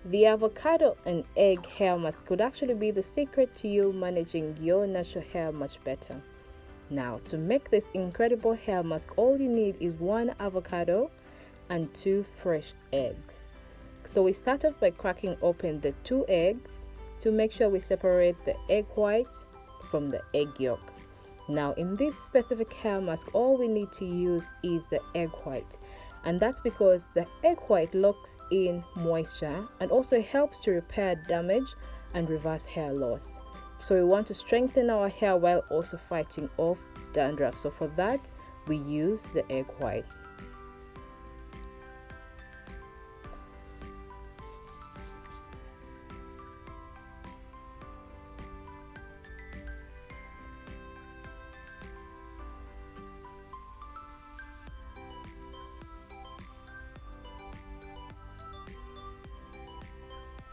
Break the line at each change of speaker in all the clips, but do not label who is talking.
The avocado and egg hair mask could actually be the secret to you managing your natural hair much better. Now, to make this incredible hair mask, all you need is 1 avocado and 2 fresh eggs. So we start off by cracking open the 2 eggs to make sure we separate the egg white from the egg yolk. Now, in this specific hair mask, all we need to use is the egg white, and that's because the egg white locks in moisture and also helps to repair damage and reverse hair loss. So we want to strengthen our hair while also fighting off dandruff. So for that, we use the egg white.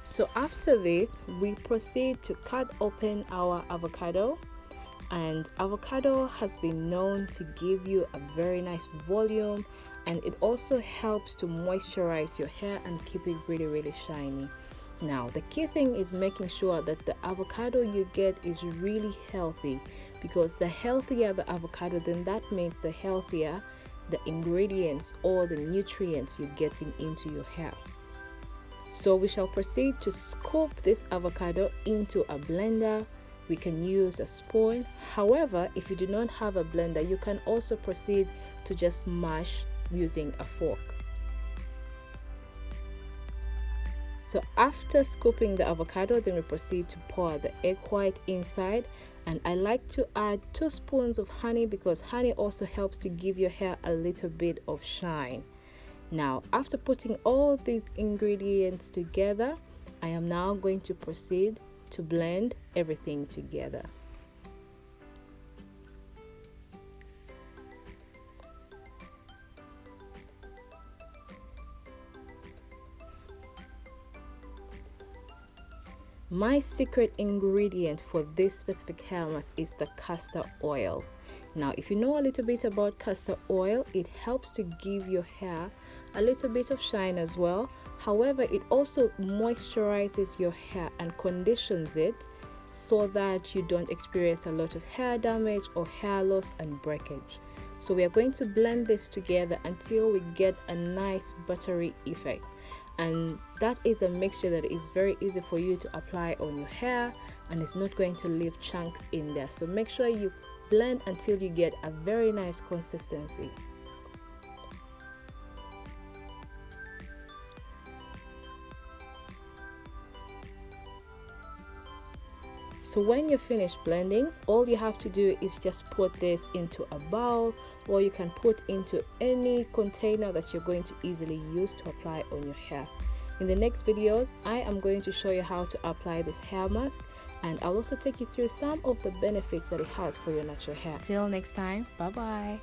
So after this, we proceed to cut open our avocado, and avocado has been known to give you a very nice volume, and it also helps to moisturize your hair and keep it really shiny. Now, the key thing is making sure that the avocado you get is really healthy, because the healthier the avocado, then that means the healthier the ingredients or the nutrients you're getting into your hair. So we shall proceed to scoop this avocado into a blender. We can use a spoon. However, if you do not have a blender, you can also proceed to just mash using a fork. So after scooping the avocado, then we proceed to pour the egg white inside, and I like to add 2 spoons of honey because honey also helps to give your hair a little bit of shine. Now, after putting all these ingredients together, I am now going to proceed to blend everything together. My secret ingredient for this specific hair mask is the castor oil. Now, if you know a little bit about castor oil, it helps to give your hair a little bit of shine as well. However, it also moisturizes your hair and conditions it so that you don't experience a lot of hair damage or hair loss and breakage. So we are going to blend this together until we get a nice buttery effect, and that is a mixture that is very easy for you to apply on your hair, and it's not going to leave chunks in there. So make sure you blend until you get a very nice consistency. So when you're finished blending, all you have to do is just put this into a bowl, or you can put into any container that you're going to easily use to apply on your hair. In the next videos, I am going to show you how to apply this hair mask, and I'll also take you through some of the benefits that it has for your natural hair. Till next time, bye bye.